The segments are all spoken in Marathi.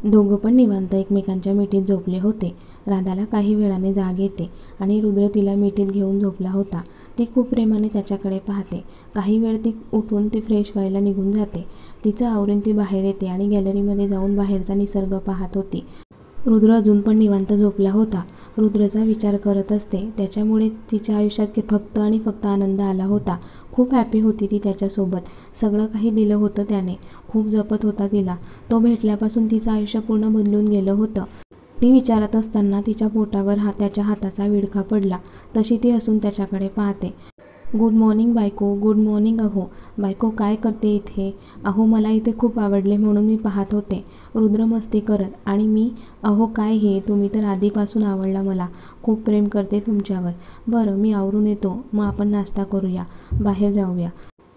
दोघं पण निवांत एकमेकांच्या मिठीत झोपले होते. राधाला काही वेळाने जाग येते आणि रुद्र तिला मिठीत घेऊन झोपला होता. ती खूप प्रेमाने त्याच्याकडे पाहते. काही वेळ ती उठून ती फ्रेश व्हायला निघून जाते. तिचं आवरून ती बाहेर येते आणि गॅलरीमध्ये जाऊन बाहेरचा निसर्ग पाहत होती. रुद्र अजून पण निवांत झोपला होता. रुद्रचा विचार करत असते. त्याच्यामुळे तिच्या आयुष्यात फक्त आणि फक्त आनंद आला होता. खूप हॅपी होती ती त्याच्यासोबत. सगळं काही दिलं होतं त्याने. खूप जपत होता तिला. तो भेटल्यापासून तिचं आयुष्य पूर्ण बदलून गेलं होतं. ती विचारत असताना तिच्या पोटावर त्याच्या हाताचा विळखा पडला. तशी ती हसून त्याच्याकडे पाहते. गुड मॉर्निंग बायको. गुड मॉर्निंग अहो. बायको काय करते इथे? अहो मला इथे खूप आवडले म्हणून मी पाहत होते. रुद्र मस्ती करत. आणि मी? अहो काय हे, तुम्ही तर आधीपासून आवडला मला. खूप प्रेम करते तुमच्यावर. बरं मी आवरून येतो, मग आपण नाश्ता करूया, बाहेर जाऊया.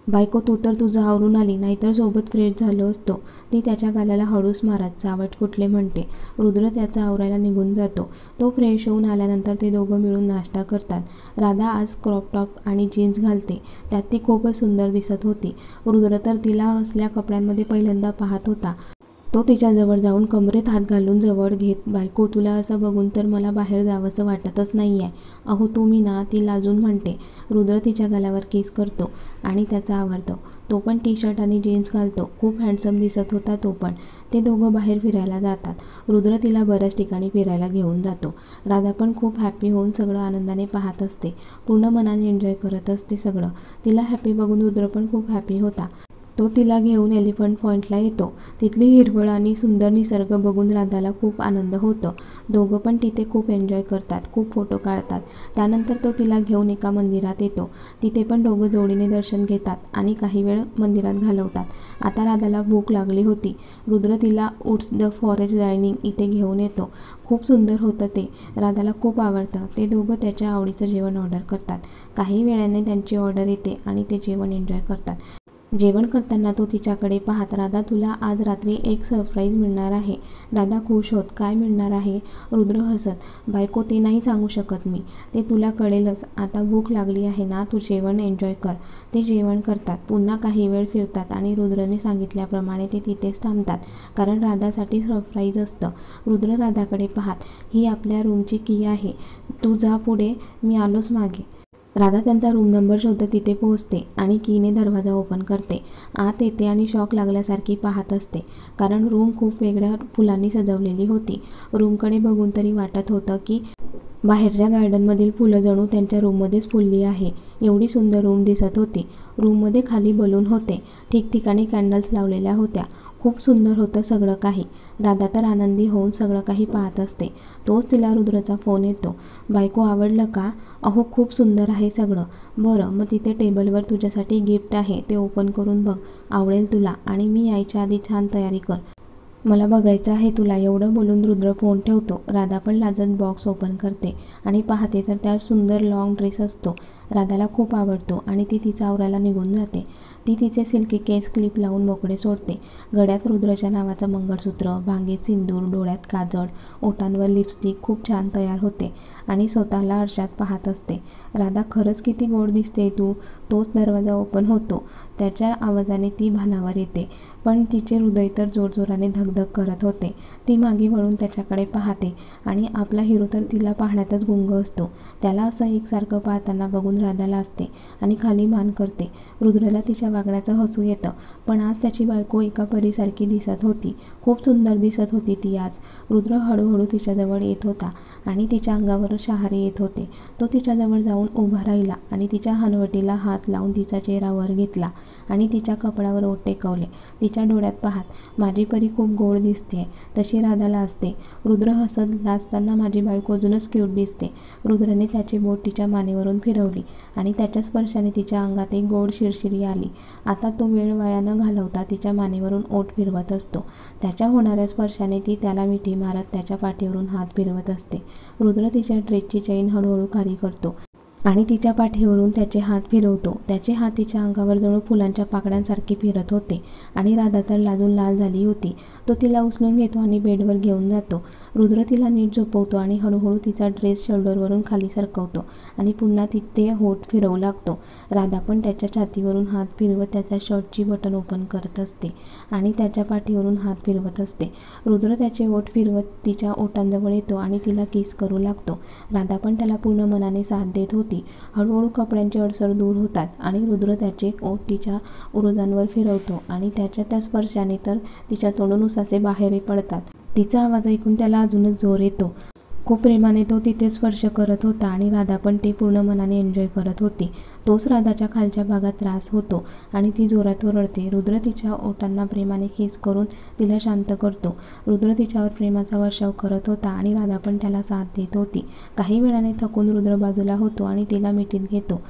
बायको तू तर तुझं आवरून आली, नाहीतर सोबत फ्रेश झालो असतो. ती त्याच्या गालाला हळूच मारत चावट कुठले म्हणते. रुद्र त्याचं आवरायला निघून जातो. तो फ्रेश होऊन आल्यानंतर ते दोघं मिळून नाश्ता करतात. राधा आज क्रॉप टॉप आणि जीन्स घालते. त्यात ती खूपच सुंदर दिसत होती. रुद्र तर तिला असल्या कपड्यांमध्ये पहिल्यांदा पाहत होता. तो तिच्याजवळ जाऊन कमरेत हात घालून जवळ घेत, बायको तुला असं बघून तर मला बाहेर जावंसं वाटतच नाही आहे. अहो तुम्ही ना, ती लाजून म्हणते. रुद्र तिच्या गालावर किस करतो आणि त्याचा आवरतो. तो पण टी शर्ट आणि जीन्स घालतो. खूप हँडसम दिसत होता तो पण. ते दोघं बाहेर फिरायला जातात. रुद्र तिला बऱ्याच ठिकाणी फिरायला घेऊन जातो. राधा पण खूप हॅपी होऊन सगळं आनंदाने पाहत असते. पूर्ण मनाने एन्जॉय करत असते सगळं. तिला हॅपी बघून रुद्र पण खूप हॅपी होता. तो तिला घेऊन एलिफंट पॉईंटला येतो. तिथली हिरवळ आणि सुंदर निसर्ग बघून राधाला खूप आनंद होतो. दोघं पण तिथे खूप एन्जॉय करतात. खूप फोटो काढतात. त्यानंतर तो तिला घेऊन एका मंदिरात येतो. तिथे पण दोघं जोडीने दर्शन घेतात आणि काही वेळ मंदिरात घालवतात. आता राधाला भूक लागली होती. रुद्र तिला उड्स द फॉरेस्ट डायनिंग इथे घेऊन येतो. खूप सुंदर होतं ते. राधाला खूप आवडतं. ते दोघं त्याच्या आवडीचं जेवण ऑर्डर करतात. काही वेळाने त्यांची ऑर्डर येते आणि ते जेवण एन्जॉय करतात. जेवण करताना तो तिच्याकडे पाहत, राधा तुला आज रात्री एक सरप्राईज मिळणार आहे. राधा खुश होत, काय मिळणार आहे? रुद्र हसत, बायको ते नाही सांगू शकत मी. ते तुला कळेलच. आता भूक लागली आहे ना, तू जेवण एन्जॉय कर. ते जेवण करतात. पुन्हा काही वेळ फिरतात आणि रुद्रने सांगितल्याप्रमाणे ते तिथेच थांबतात. कारण राधासाठी सरप्राईज असतं. रुद्र राधाकडे पाहत, ही आपल्या रूमची की आहे. तू जा पुढे, मी आलोच मागे. राधा त्यांचा रूम नंबर शोधत तिथे पोहोचते आणि कीने दरवाजा ओपन करते. आत येते आणि शॉक लागल्यासारखी पाहत असते. कारण रूम खूप वेगळ्या फुलांनी सजवलेली होती. रूमकडे बघून तरी वाटत होतं की बाहेरच्या गार्डनमधील फुलं जणू त्यांच्या रूममध्येच फुलली आहे. एवढी सुंदर रूम दिसत होती. रूममध्ये खाली बलून होते. ठिकठिकाणी कॅन्डल्स लावलेल्या होत्या. खूप सुंदर होतं सगळं काही. राधा तर आनंदी होऊन सगळं काही पाहत असते. तोच तिला रुद्रचा फोन येतो. बायको आवडलं का? अहो खूप सुंदर आहे सगळं. बरं मग तिथे टेबलवर तुझ्यासाठी गिफ्ट आहे, ते ओपन करून बघ. आवडेल तुला. आणि मी यायच्या आधी छान तयारी कर. मला बघायचं आहे तुला. एवढं बोलून रुद्र फोन ठेवतो. राधा पण लाजत बॉक्स ओपन करते आणि पाहते तर त्यात सुंदर लॉंग ड्रेस असतो. राधाला खूप आवडतो आणि ती तिचा आवरायला निघून जाते. ती तिचे सिल्की केस क्लिप लावून मोकळे सोडते. गळ्यात रुद्रच्या नावाचं मंगळसूत्र, भांगेत सिंदूर, डोळ्यात काजळ, ओठांवर लिपस्टिक, खूप छान तयार होते आणि स्वतःला आरशात पाहत असते. राधा खरंच किती गोड दिसते तू. तोच दरवाजा ओपन होतो. त्याच्या आवाजाने ती भानावर येते. पण तिचे हृदय तर जोरजोराने धगधग करत होते. ती मागे वळून त्याच्याकडे पाहते आणि आपला हिरो तर तिला पाहण्यातच गुंग असतो. त्याला असं एकसारखं पाहताना बघून राधा लाजते आणि खाली मान करते. रुद्रला तिच्या वागण्याचं हसू येतं. पण आज त्याची बायको एका परीसारखी दिसत होती. खूप सुंदर दिसत होती ती आज. रुद्र हळूहळू तिच्याजवळ येत होता आणि तिच्या अंगावर शहारे येत होते. तो तिच्याजवळ जाऊन उभा राहिला आणि तिच्या हनवटीला हात लावून तिचा चेहरा वर घेतला आणि तिच्या कपडावर ओठ टेकवले. तिच्या डोळ्यात पाहत, माझी परी खूप गोड दिसते. तशी राधाला असते. रुद्र हसत, लाजताना माझी बायको अजूनच क्यूट दिसते. रुद्रने त्याची बोट तिच्या मानेवरून फिरवली आणि त्याच्या स्पर्शाने तिच्या अंगात एक गोड शिरशिरी आली. आता तो वेळ वाया न घालवता तिच्या मानेवरून ओठ फिरवत असतो. त्याच्या होणाऱ्या स्पर्शाने ती त्याला मिठी मारत त्याच्या पाठीवरून हात फिरवत असते. रुद्र तिच्या ड्रेसची चैन हळूहळू खाली करतो आणि तिच्या पाठीवरून त्याचे हात फिरवतो. त्याचे हात तिच्या अंगावर जणू फुलांच्या पाकळ्यांसारखे फिरत होते आणि राधा तर लाजून लाल झाली होती. तो तिला उचलून घेतो आणि बेडवर घेऊन जातो. रुद्र तिला नीट झोपवतो आणि हळूहळू तिचा ड्रेस शोल्डरवरून खाली सरकवतो आणि पुन्हा तिथे होठ फिरवू लागतो. राधा पण त्याच्या छातीवरून हात फिरवत त्याच्या शर्टची बटन ओपन करत असते आणि त्याच्या पाठीवरून हात फिरवत असते. रुद्र त्याचे ओठ फिरवत तिच्या ओठांजवळ येतो आणि तिला किस करू लागतो. राधा पण त्याला पूर्ण मनाने साथ देत होती. हळूहळू कपड्यांचे अडसर दूर होतात आणि रुद्र त्याचे ओठ तिच्या उरोजांवर फिरवतो आणि त्याच्या त्या स्पर्शाने तर तिच्या तोंडून उसासे बाहेर पडतात. तिचा आवाज ऐकून त्याला अजूनच जोर येतो. खूप प्रेमाने तो तिथे स्पर्श करत होता आणि राधा पण ते पूर्ण मनाने एन्जॉय करत होती. तोच राधाच्या खालच्या भागात त्रास होतो आणि ती जोरात ओरडते. रुद्र तिच्या ओठांना प्रेमाने किस करून तिला शांत करतो. रुद्र तिच्यावर प्रेमाचा वर्षाव करत होता आणि राधा पण त्याला साथ देत होती. काही वेळाने थकून रुद्र बाजूला होतो आणि तिला मिठीत घेतो.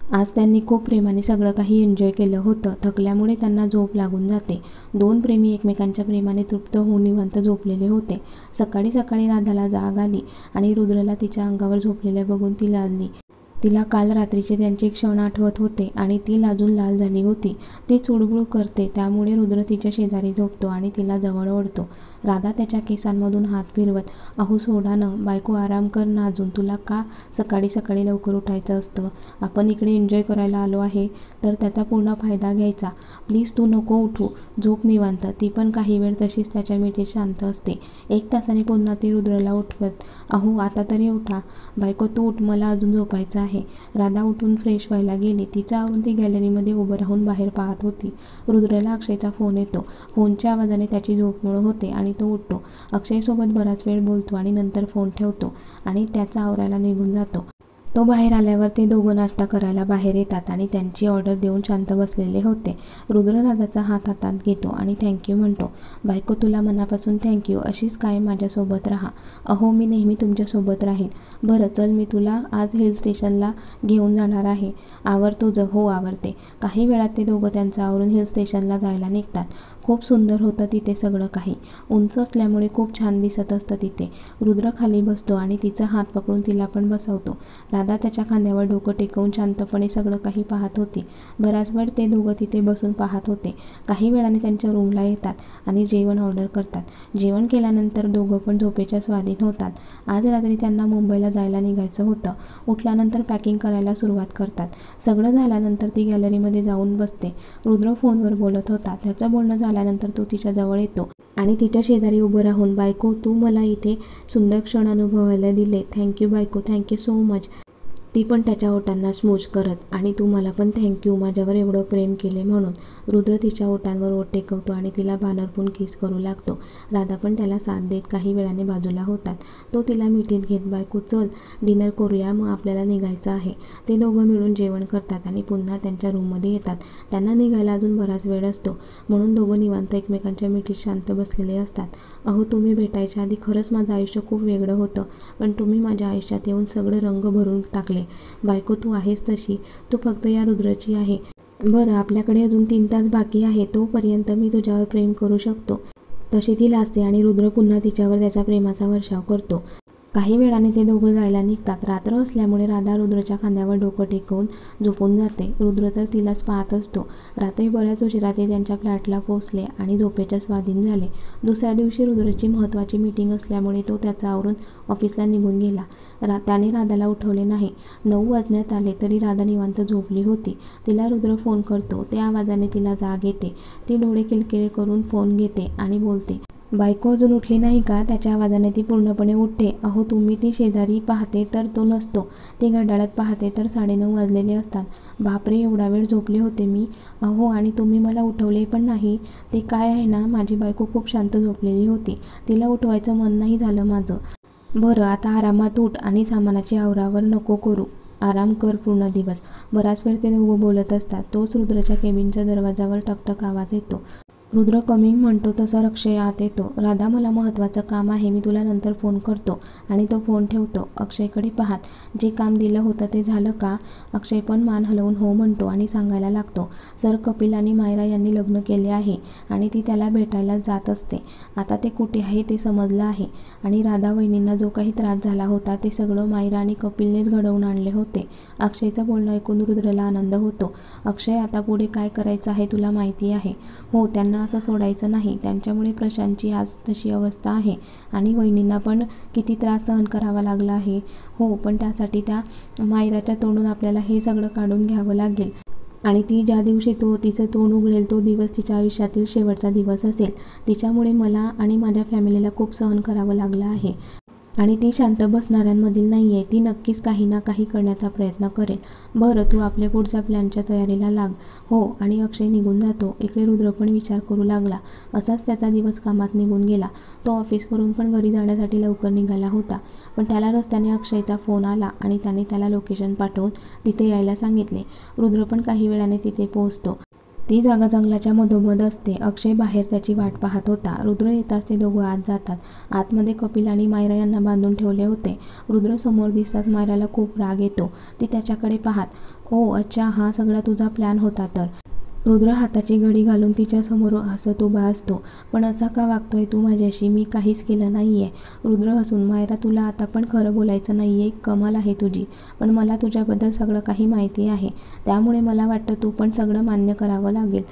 आज त्यांनी खूप प्रेमाने सगळं काही एन्जॉय केलं होतं. थकल्यामुळे त्यांना झोप लागून जाते. दोन प्रेमी एकमेकांच्या प्रेमाने तृप्त होऊन निवांत झोपलेले होते. सकाळी सकाळी राधाला जाग आली आणि रुद्रला तिच्या अंगावर झोपलेलं बघून ती लाजली. तिला काल रात्रीचे त्यांचे क्षण आठवत होते आणि ती लाजून लाल झाली होती. ती चुळबुळ करते, त्यामुळे रुद्र तिच्या शेजारी झोपतो आणि तिला जवळ ओढतो. राधा त्याच्या केसांमधून हात फिरवत, अहो सोडा न, बायको आराम कर ना अजून, तुला का सकाळी सकाळी लवकर उठायचं असतं? आपण इकडे एन्जॉय करायला आलो आहे तर त्याचा पूर्ण फायदा घ्यायचा. प्लीज तू नको उठू, झोप निवांत. ती पण काही वेळ तशीच त्याच्या मिठीत शांत असते. 1 तासाने पुन्हा ती रुद्रला उठवत, अहो आता तरी उठा, बायको तू उठ, मला अजून झोपायचं आहे. राधा उठून फ्रेश व्हायला गेली. तिचं आवरून ती गॅलरीमध्ये उभं राहून बाहेर पाहत होती. रुद्रला अक्षयचा फोन येतो. फोनच्या आवाजाने त्याची झोप मोड होते आणि तो उठतो. अक्षयसोबत बराच वेळ बोलतो आणि नंतर फोन ठेवतो आणि त्याचा आवरायला निघून जातो. तो बाहेर आल्यावर ते दोघं नाश्ता करायला बाहेर येतात आणि त्यांची ऑर्डर देऊन शांत बसलेले होते. रुद्र राधाचा हात हातात घेतो आणि थँक्यू म्हणतो. बायको तुला मनापासून थँक्यू, अशीच कायम माझ्यासोबत राहा. अहो मी नेहमी तुमच्यासोबत राहीन. बरं चल, मी तुला आज हिल स्टेशनला घेऊन जाणार आहे. आवर तुझं? हो आवरते. काही वेळात ते दोघं त्यांचं आवरून हिल स्टेशनला जायला निघतात. खूप सुंदर होतं तिथे सगळं काही. उंच असल्यामुळे खूप छान दिसत असतं तिथे. रुद्र खाली बसतो आणि तिचा हात पकडून तिला पण बसवतो. राधा त्याच्या खांद्यावर डोकं टेकवून शांतपणे सगळं काही पाहत होती. बराच वेळ ते दोघं तिथे बसून पाहत होते. काही वेळाने त्यांच्या रूमला येतात आणि जेवण ऑर्डर करतात. जेवण केल्यानंतर दोघं पण झोपेच्या स्वाधीन होतात. आज रात्री त्यांना मुंबईला जायला निघायचं होतं. उठल्यानंतर पॅकिंग करायला सुरुवात करतात. सगळं झाल्यानंतर ती गॅलरीमध्ये जाऊन बसते. रुद्र फोनवर बोलत होता. त्याचं बोलणं झाल्यानंतर तो तिच्या जवळ येतो आणि तिच्या शेजारी उभं राहून, बायको तू मला इथे सुंदर क्षण अनुभवायला दिले. थँक्यू बायको, थँक्यू सो मच. ती पण त्याच्या ओठांना स्मूच करत, आणि तू मला पण थँक्यू माझ्यावर एवढं प्रेम केले म्हणून. रुद्र तिच्या ओठांवर ओठ टेकवतो आणि तिला भानरपून किस करू लागतो. राधा पण त्याला साथ देत काही वेळाने बाजूला होतात. तो तिला मिठीत घेत, बायको चल डिनर करूया, मग आपल्याला निघायचं आहे. ते दोघं मिळून जेवण करतात आणि पुन्हा त्यांच्या रूममध्ये येतात. त्यांना निघायला अजून बराच वेळ असतो, म्हणून दोघं निवांत एकमेकांच्या मिठीत शांत बसलेले असतात. अहो तुम्ही भेटायच्या आधी खरंच माझं आयुष्य खूप वेगळं होतं, पण तुम्ही माझ्या आयुष्यात येऊन सगळे रंग भरून टाकले. बायको तू आहेस तशी, तू फक्त या रुद्रची आहे. बरं आपल्याकडे अजून 3 तास बाकी आहे, तोपर्यंत मी तुझ्यावर प्रेम करू शकतो. तशी ती लाजते आणि रुद्र पुन्हा तिच्यावर त्याचा प्रेमाचा वर्षाव करतो. काही वेळाने ते दोघं जायला निघतात. रात्र असल्यामुळे राधा रुद्रच्या खांद्यावर डोकं टेकवून झोपून जाते. रुद्र तर तिलाच पाहत असतो. रात्री बऱ्याच उशिरा ते त्यांच्या फ्लॅटला पोहोचले आणि झोपेच्या स्वाधीन झाले. दुसऱ्या दिवशी रुद्रची महत्त्वाची मीटिंग असल्यामुळे तो त्याचा आवरून ऑफिसला निघून गेला. त्याने राधाला उठवले नाही. 9 वाजण्यात आले तरी राधा निवांत झोपली होती. तिला रुद्र फोन करतो. त्या आवाजाने तिला जाग येते. ती डोळे किलकिले करून फोन घेते आणि बोलते, बायको अजून उठली नाही का? त्याच्या आवाजाने ती पूर्णपणे उठते. अहो तुम्ही ती शेजारी पाहते तर तो नसतो. ती घड्याळात पाहते तर 9:30 वाजलेले असतात. बापरे एवढा वेळ झोपले होते मी. अहो आणि तुम्ही मला उठवले पण नाही. ते काय आहे ना, माझी बायको खूप शांत झोपलेली होती. तिला उठवायचं मन नाही झालं माझं. बरं आता आरामात उठ आणि सामानाची आवरावर नको करू, आराम कर पूर्ण दिवस. बराच वेळ ते दोघं बोलत असतात. तोच रुद्रच्या केबिनच्या दरवाजावर टकटक आवाज येतो. रुद्र कमिंग म्हणतो तसा अक्षय आत येतो. राधा, मला महत्त्वाचं काम आहे, मी तुला नंतर फोन करतो. आणि तो फोन ठेवतो. अक्षयकडे पाहत, जे काम दिलं होतं ते झालं का? अक्षय पण मान हलवून हो म्हणतो आणि सांगायला लागतो, सर, कपिल आणि मायरा यांनी लग्न केले आहे आणि ती त्याला भेटायला जात असते. आता ते कुठे आहे ते समजलं आहे. आणि राधा वहिनींना जो काही त्रास झाला होता ते सगळं मायरा आणि कपिलनेच घडवून आणले होते. अक्षयचं बोलणं ऐकून रुद्रला आनंद होतो. अक्षय, आता पुढे काय करायचं आहे तुला माहिती आहे? हो, त्यांना असं सोडायचं नाही. त्यांच्यामुळे प्रशांतची आज तशी अवस्था आहे आणि वहिनींना पण किती त्रास सहन करावा लागला आहे. हो, पण त्यासाठी त्या मायराच्या तोंडून आपल्याला हे सगळं काढून घ्यावं लागेल. आणि ती ज्या दिवशी तिचं तोंड उघडेल तो दिवस तिच्या आयुष्यातील शेवटचा दिवस असेल. तिच्यामुळे मला आणि माझ्या फॅमिलीला खूप सहन करावं लागलं आहे. आणि ती शांत बसणाऱ्यांमधील नाही आहे. ती नक्कीच काही ना काही करण्याचा प्रयत्न करेल. बरं, तू आपल्या पुढच्या प्लॅनच्या तयारीला लाग. हो. आणि अक्षय निघून जातो. इकडे रुद्र पण विचार करू लागला. असाच त्याचा दिवस कामात निघून गेला. तो ऑफिसवरून पण घरी जाण्यासाठी लवकर निघाला होता. पण त्याला रस्त्याने अक्षयचा फोन आला आणि त्याने त्याला लोकेशन पाठवून तिथे यायला सांगितले. रुद्र पण काही वेळाने तिथे पोहोचतो. ती जागा जंगलाच्या मधोमध असते. अक्षय बाहेर त्याची वाट पाहत होता. रुद्र येताच ते दोघं आत जातात. आतमध्ये कपिल आणि मायरा यांना बांधून ठेवले होते. रुद्र समोर दिसताच मायराला खूप राग येतो. ती त्याच्याकडे पाहत, ओ अच्छा, हा सगळा तुझा प्लॅन होता तर. रुद्र हाताची घडी घालून तिच्यासमोर हसत उभा असतो. पण असा का वागतोय तू माझ्याशी? मी काहीच केलं नाहीये. रुद्र हसून, मायरा, तुला आता पण खरं बोलायचं नाहीये. कमाल आहे तुझी. पण मला तुझ्याबद्दल सगळं काही माहिती आहे. त्यामुळे मला वाटतं तू पण सगळं मान्य करावं लागेल.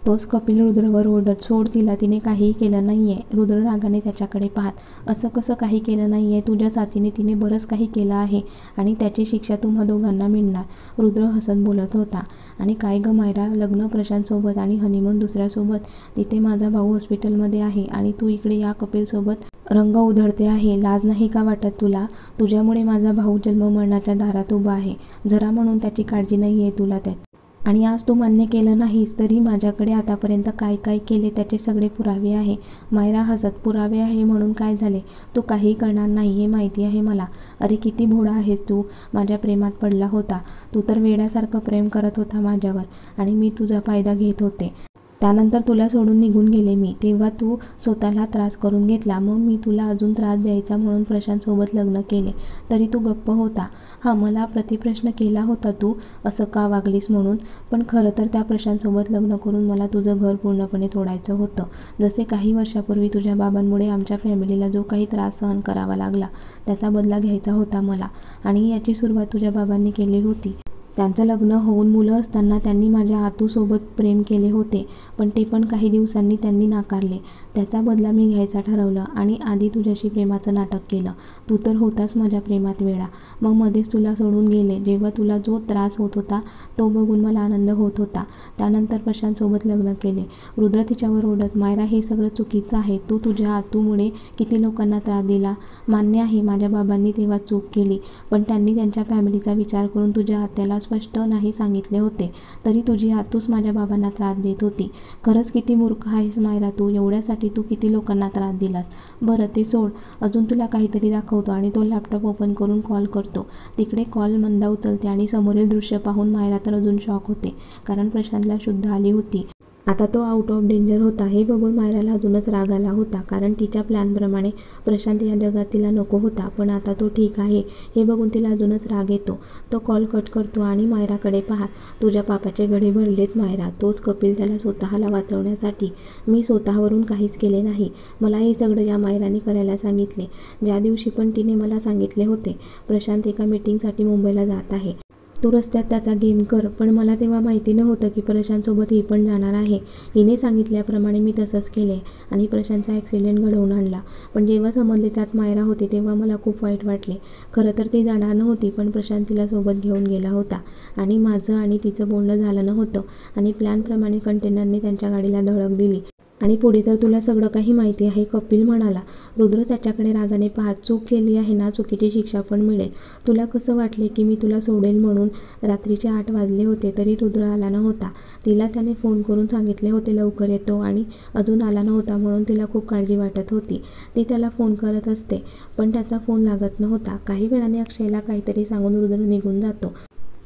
तोच कपिल रुद्रवर ओरडत, सोड तिला, तिने काहीही केलं नाहीये. रुद्र रागाने त्याच्याकडे पाहत, असं कसं काही केलं नाहीये? तुझ्या साथीने तिने बरंच काही केलं आहे आणि त्याची शिक्षा तुम्हा दोघांना मिळणार. रुद्र हसत बोलत होता. आणि काय गं मायरा, लग्न प्रशांतसोबत आणि हनीमून दुसऱ्यासोबत. तिथे माझा भाऊ हॉस्पिटलमध्ये आहे आणि तू इकडे या कपिलसोबत रंग उधळते आहे. लाज नाही का वाटत तुला? तुझ्यामुळे माझा भाऊ जन्ममरणाच्या दारात उभा आहे. जरा म्हणून त्याची काळजी नाही आहे तुला त्यात. आणि आज तू मान्य केलं नाहीस तरी माझ्याकडे आतापर्यंत काय काय केले त्याचे सगळे पुरावे आहे. मायरा हसत, पुरावे आहे म्हणून काय झाले? तू काही करणार नाही हे माहिती आहे मला. अरे किती भोळा आहेस तू. माझ्या प्रेमात पडला होता. तू तर वेड्यासारखं प्रेम करत होता माझ्यावर आणि मी तुझा फायदा घेत होते. त्यानंतर तुला सोडून निघून गेले मी. तेव्हा तू स्वतःला त्रास करून घेतला. मग मी तुला अजून त्रास द्यायचा म्हणून प्रशांतसोबत लग्न केले. तरी तू गप्प होता. हां, मला प्रतिप्रश्न केला होता तू असं का वागलीस म्हणून. पण खरं तर त्या प्रशांतसोबत लग्न करून मला तुझं घर पूर्णपणे तोडायचं होतं. जसे काही वर्षापूर्वी तुझ्या बाबांमुळे आमच्या फॅमिलीला जो काही त्रास सहन करावा लागला त्याचा बदला घ्यायचा होता मला. आणि याची सुरुवात तुझ्या बाबांनी केली होती. त्यांचं लग्न होऊन मुलं असताना त्यांनी माझ्या आतूसोबत प्रेम केले होते. पण ते पण काही दिवसांनी त्यांनी नाकारले. त्याचा बदला मी घ्यायचा ठरवलं आणि आधी तुझ्याशी प्रेमाचं नाटक केलं. तू तर होतास माझ्या प्रेमात वेडा. मग मध्येच तुला सोडून गेले. जेव्हा तुला जो त्रास होत होता तो बघून मला आनंद होत होता. त्यानंतर प्रशांतसोबत लग्न केले. रुद्र तिच्यावर ओरडत, मायरा, हे सगळं चुकीचं आहे. तू तुझ्या आतूमुळे किती लोकांना त्रास दिला. मान्य आहे माझ्या बाबांनी तेव्हा चूक केली. पण त्यांनी त्यांच्या फॅमिलीचा विचार करून तुझ्या आत्याला स्पष्ट नाही सांगितले होते. तरी तुझी आतूच माझ्या बाबांना त्रास देत होती. खरंच किती मूर्ख आहेस मायरा तू. एवढ्यासाठी तू किती लोकांना त्रास दिलास. बरं ते सोड. अजून तुला काहीतरी दाखवतो. आणि तो लॅपटॉप ओपन करून कॉल करतो. तिकडे कॉल मंदा उचलते आणि समोरील दृश्य पाहून मायरा तर अजून शॉक होते. कारण प्रशांतला शुद्ध आली होती. आता तो आउट ऑफ डेंजर होता. हे बघून मायराला अजूनच राग आला होता. कारण तिच्या प्लॅनप्रमाणे प्रशांत या जगात तिला नको होता. पण आता तो ठीक आहे हे बघून तिला अजूनच राग येतो. तो कॉल कट करतो आणि मायराकडे पाहत, तुझ्या पापाचे घडे भरलेत मायरा. तोच कपिल, त्याला स्वतःला वाचवण्यासाठी. मी स्वतःवरून काहीच केले नाही. मला हे सगळं या मायराने करायला सांगितले. ज्या दिवशी पण तिने मला सांगितले होते प्रशांत एका मीटिंगसाठी मुंबईला जात आहे. तू रस्त्यात त्याचा गेम कर. पण मला तेव्हा माहिती नव्हतं की प्रशांतसोबत ही पण जाणार आहे. हिने सांगितल्याप्रमाणे मी तसंच केले आणि प्रशांतचा ॲक्सिडेंट घडवून आणला. पण जेव्हा समजले त्यात मायरा होती तेव्हा मला खूप वाईट वाटले. खरं तर ती जाणार नव्हती. पण प्रशांत तिला सोबत घेऊन गेला होता आणि माझं आणि तिचं बोलणं झालं नव्हतं. आणि प्लॅनप्रमाणे कंटेनरने त्यांच्या गाडीला धडक दिली. आणि पुढे तर तुला सगळं काही माहिती आहे, कपिल म्हणाला. रुद्र त्याच्याकडे रागाने पाहत, चूक केली आहे ना, चुकीची शिक्षा पण मिळेल. तुला कसं वाटले की मी तुला सोडेल म्हणून? रात्रीचे 8 वाजले होते तरी रुद्र आला नव्हता. तिला त्याने फोन करून सांगितले होते लवकर येतो आणि अजून आला नव्हता म्हणून तिला खूप काळजी वाटत होती. ती त्याला फोन करत असते पण त्याचा फोन लागत नव्हता. काही वेळाने अक्षयला काहीतरी सांगून रुद्र निघून जातो.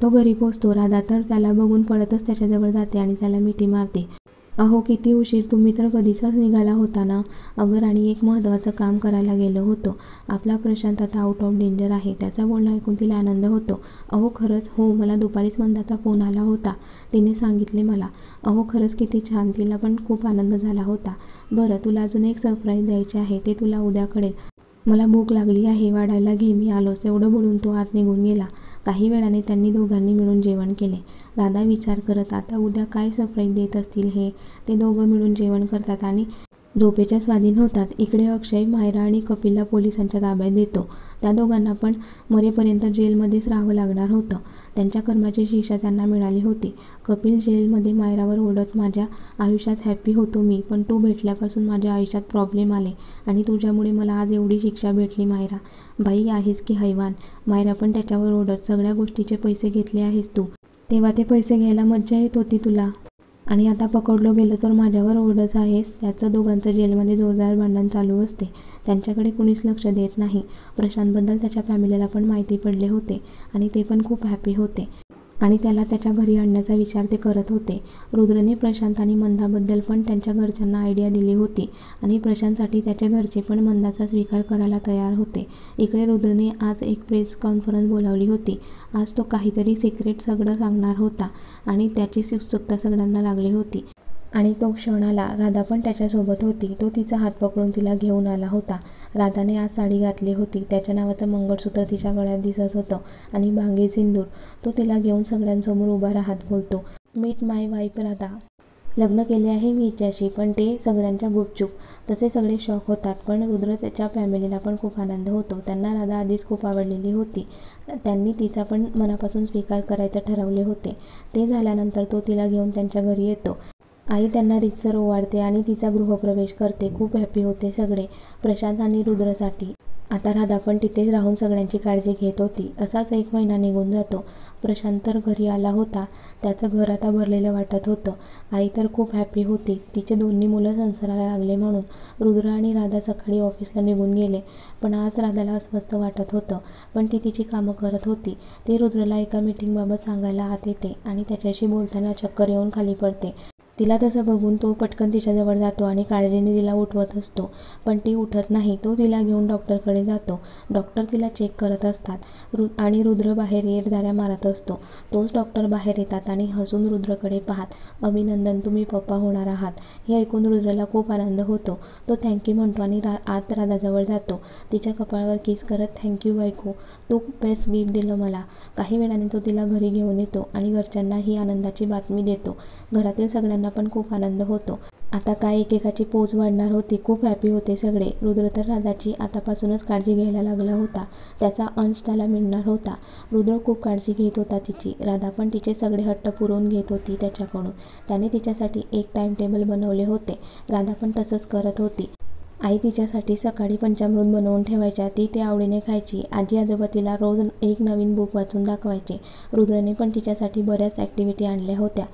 तो घरी पोहोचतो. राधा तर त्याला बघून पळतच त्याच्याजवळ जाते आणि त्याला मिठी मारते. अहो किती उशीर, तुम्ही तर कधीचाच निघाला होता ना. अगं राणी, एक महत्त्वाचं काम करायला गेलो होतो. आपला प्रशांत आता आउट ऑफ डेंजर आहे. त्याचं बोलणं ऐकून तिला आनंद होतो. अहो खरंच? हो, मला दुपारीच मंदाचा फोन आला होता, तिने सांगितले मला. अहो खरंच किती छान, तिला पण खूप आनंद झाला होता. बरं, तुला अजून एक सरप्राईज द्यायचे आहे, ते तुला उद्या कळेल. मला भूक लागली आहे, वाढायला घे, मी आलोच. एवढं बोलून तो आत निघून गेला. काही वेळाने त्यांनी दोघांनी मिळून जेवण केले. राधा विचार करत आता उद्या काय सरप्राईज देत असतील हे. ते दोघं मिळून जेवण करतात आणि झोपेच्या स्वाधीन होतात. इकडे अक्षय मायरा आणि कपिलला पोलिसांच्या ताब्यात देतो. त्या दोघांना पण मरेपर्यंत जेलमध्येच राहावं लागणार होतं. त्यांच्या कर्माची शिक्षा त्यांना मिळाली होती. कपिल जेलमध्ये मायरावर ओरडत, माझ्या आयुष्यात हॅप्पी होतो मी, पण तू भेटल्यापासून माझ्या आयुष्यात प्रॉब्लेम आले आणि तुझ्यामुळे मला आज एवढी शिक्षा भेटली. मायरा बाई आहेस की हैवान. मायरा पण त्याच्यावर ओरडत, सगळ्या गोष्टीचे पैसे घेतले आहेस तू, तेव्हा ते पैसे घ्यायला मज्जा येत होती तुला, आणि आता पकडलो गेलं तर माझ्यावर ओरडत आहेस. त्याचं दोघांचं जेलमध्ये जोरदार भांडण चालू असते. त्यांच्याकडे कुणीच लक्ष देत नाही. प्रशांतबद्दल त्याच्या फॅमिलीला पण माहिती पडले होते आणि ते पण खूप हॅपी होते आणि त्याला त्याच्या घरी आणण्याचा विचार ते करत होते. रुद्रने प्रशांत आणि मंदाबद्दल पण त्यांच्या घरच्यांना आयडिया दिली होती आणि प्रशांतसाठी त्याच्या घरचे पण मंदाचा स्वीकार करायला तयार होते. इकडे रुद्रने आज एक प्रेस कॉन्फरन्स बोलावली होती. आज तो काहीतरी सिक्रेट सगळं सांगणार होता आणि त्याची उत्सुकता सगळ्यांना लागली होती. आणि तो क्षण आला. राधा पण त्याच्यासोबत होती. तो तिचा हात पकडून तिला घेऊन आला होता. राधाने आज साडी घातली होती. त्याच्या नावाचं मंगळसूत्र तिच्या गळ्यात दिसत होतं आणि बांगे सिंदूर. तो तिला घेऊन सगळ्यांसमोर उभा राहत बोलतो, मीट माय वाईफ राधा. लग्न केले आहे मी हिच्याशी. पण ते सगळ्यांच्या गुपचूप. तसे सगळे शॉक होतात. पण रुद्र त्याच्या फॅमिलीला पण खूप आनंद होतो. त्यांना राधा आधीच खूप आवडलेली होती. त्यांनी तिचा पण मनापासून स्वीकार करायचे ठरवले होते. ते झाल्यानंतर तो तिला घेऊन त्यांच्या घरी येतो. आई त्यांना रीतसर ओवाळते आणि तिचा गृहप्रवेश करते. खूप हॅपी होते सगळे प्रशांत आणि रुद्रसाठी. आता राधा पण तिथेच राहून सगळ्यांची काळजी घेत होती. असाच 1 महिना निघून जातो. प्रशांत तर घरी आला होता. त्याचं घर आता भरलेलं वाटत होतं. आई तर खूप हॅपी होती. तिचे दोन्ही मुलं संसाराला लागले म्हणून. रुद्र आणि राधा सकाळी ऑफिसला निघून गेले. पण आज राधाला अस्वस्थ वाटत होतं. पण ती तिची कामं करत होती. ती रुद्रला एका मीटिंगबाबत सांगायला आत येते आणि त्याच्याशी बोलताना चक्कर येऊन खाली पडते. तिला तसं बघून तो पटकन तिच्याजवळ जातो आणि काळजीने तिला उठवत असतो. पण ती उठत नाही. तो तिला घेऊन डॉक्टरकडे जातो. डॉक्टर तिला चेक करत असतात आणि रुद्र बाहेर येरझाऱ्या मारत असतो. तोच डॉक्टर बाहेर येतात आणि हसून रुद्रकडे पाहत, अभिनंदन, तुम्ही पप्पा होणार आहात. हे ऐकून रुद्रला खूप आनंद होतो. तो थँक्यू म्हणतो आणि आत राधाजवळ जातो. तिच्या कपाळावर किस करत, थँक्यू बायको, तू बेस्ट गिफ्ट दिलं मला. काही वेळाने तो तिला घरी घेऊन येतो आणि घरच्यांना ही आनंदाची बातमी देतो. घरातील सगळ्यांना पण खूप आनंद होतो. आता काय एकेकाची पोच वाढणार होती. खूप हॅपी होते सगळे. रुद्र तर राधाची आतापासूनच काळजी घ्यायला लागला होता. त्याचा अंश त्याला मिळणार होता. रुद्र खूप काळजी घेत होता तिची. राधा पण तिचे सगळे हट्ट पुरवून घेत होती त्याच्याकडून. त्याने तिच्यासाठी एक टाइम टेबल बनवले होते. राधा पण तसंच करत होती. आई तिच्यासाठी सकाळी पंचामृत बनवून ठेवायच्या. ती ते आवडीने खायची. आजी आजोबा तिला रोज एक नवीन बुक वाचून दाखवायचे. रुद्रने पण तिच्यासाठी बऱ्याच ॲक्टिव्हिटी आणल्या होत्या.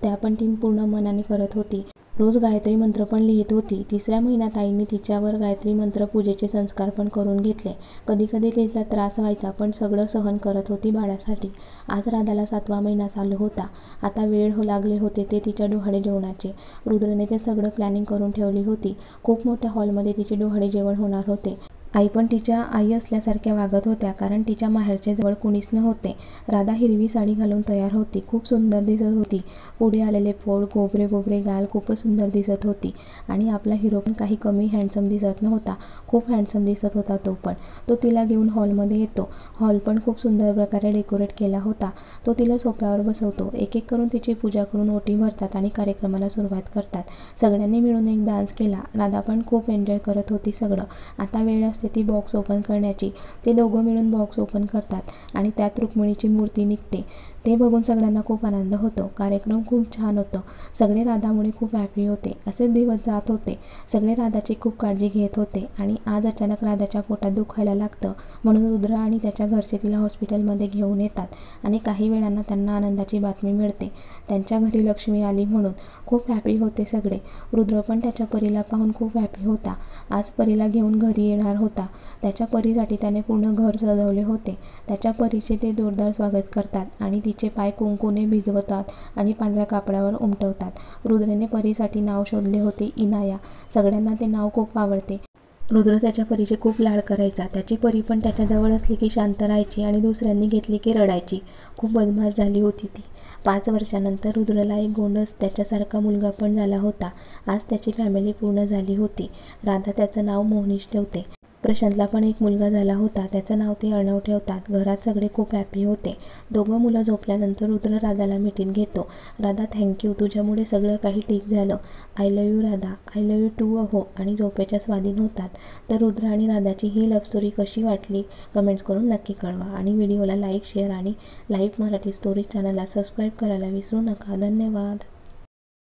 त्या पण ती पूर्ण मनाने करत होती. रोज गायत्री मंत्र पण लिहित होती. 3ऱ्या महिन्यात आईने तिच्यावर गायत्री मंत्र पूजेचे संस्कार पण करून घेतले. कधी कधी तिला त्रास व्हायचा, पण सगळं सहन करत होती बाळासाठी. आज राधाला 7वा महिना चालू होता. आता वेळ लागले होते ते तिच्या डोहाळे जेवणाचे. रुद्रने ते सगळं प्लॅनिंग करून ठेवली होती. खूप मोठ्या हॉलमध्ये तिचे डोहाळे जेवण होणार होते. आई पण तिच्या आई असल्यासारख्या वागत होत्या, कारण तिच्या माहेरचे जवळ कुणीच नव्हते. राधा हिरवी साडी घालून तयार होती. खूप सुंदर दिसत होती. पुढे आलेले पोळ, गोबरे गाल खूपच सुंदर दिसत होती. आणि आपला हिरो पण काही कमी हँडसम दिसत नव्हता. खूप हँडसम दिसत होता तो पण. तो तिला घेऊन हॉलमध्ये येतो. हॉल पण खूप सुंदर प्रकारे डेकोरेट केला होता. तो तिला सोफ्यावर बसवतो. एक एक करून तिची पूजा करून ओटी भरतात आणि कार्यक्रमाला सुरुवात करतात. सगळ्यांनी मिळून एक डान्स केला. राधा पण खूप एन्जॉय करत होती सगळं. आता वेळ असते ती बॉक्स ओपन करण्याची. ते दोघं मिळून बॉक्स ओपन करतात आणि त्यात रुक्मिणीची मूर्ती निघते. ते बघून सगळ्यांना खूप आनंद होतो. कार्यक्रम खूप छान होतं. सगळे राधामुळे खूप हॅपी होते. असेच दिवस जात होते. सगळे राधाची खूप काळजी घेत होते आणि आज अचानक राधाच्या पोटात दुखायला लागतं. म्हणून रुद्र आणि त्याच्या घरचे तिला हॉस्पिटलमध्ये घेऊन येतात आणि काही वेळांना त्यांना आनंदाची बातमी मिळते. त्यांच्या घरी लक्ष्मी आली म्हणून खूप हॅपी होते सगळे. रुद्र पण त्याच्या परीला पाहून खूप हॅपी होता. आज परीला घेऊन घरी येणार होता. त्याच्या परीसाठी त्याने पूर्ण घर सजवले होते. त्याच्या परीचे ते जोरदार स्वागत करतात आणि तिच्या तिचे पाय कुंकूने भिजवतात आणि पांढऱ्या कापडावर उमटवतात। रुद्रने परीसाठी नाव शोधले होते, इनाया। सगळ्यांना ते नाव खूप आवडते। रुद्र त्याच्या परीचे खूप लाड करायचा। त्याची परी पण त्याच्याजवळ असली की शांत राहायची आणि दुसऱ्यांनी घेतली की रडायची। खूप बदमाश झाली होती ती। 5 वर्षांनंतर रुद्रला एक गोंडस त्याच्यासारखा मुलगा पण झाला होता। आज त्याची फॅमिली पूर्ण झाली होती। राधा त्याचं नाव मोहनीश ठेवते। प्रशांतला पण एक मुलगा झाला होता, त्याचं नाव ते अर्णव ठेवतात। घरात सगळे खूप हॅपी होते। दोघं मुलं झोपल्यानंतर रुद्र राधाला मिठीत घेतो। राधा, थँक्यू, तुझ्यामुळे सगळं काही ठीक झालं। I love you Radha, I love you too अहो, आणि झोपेच्या स्वाधीन होतात। तर रुद्र आणि राधाची ही लव्ह स्टोरी कशी वाटली कमेंट्स करून नक्की कळवा। आणि व्हिडिओला लाईक, शेअर आणि लाईव्ह मराठी स्टोरीज चॅनलला सबस्क्राईब करायला विसरू नका। धन्यवाद।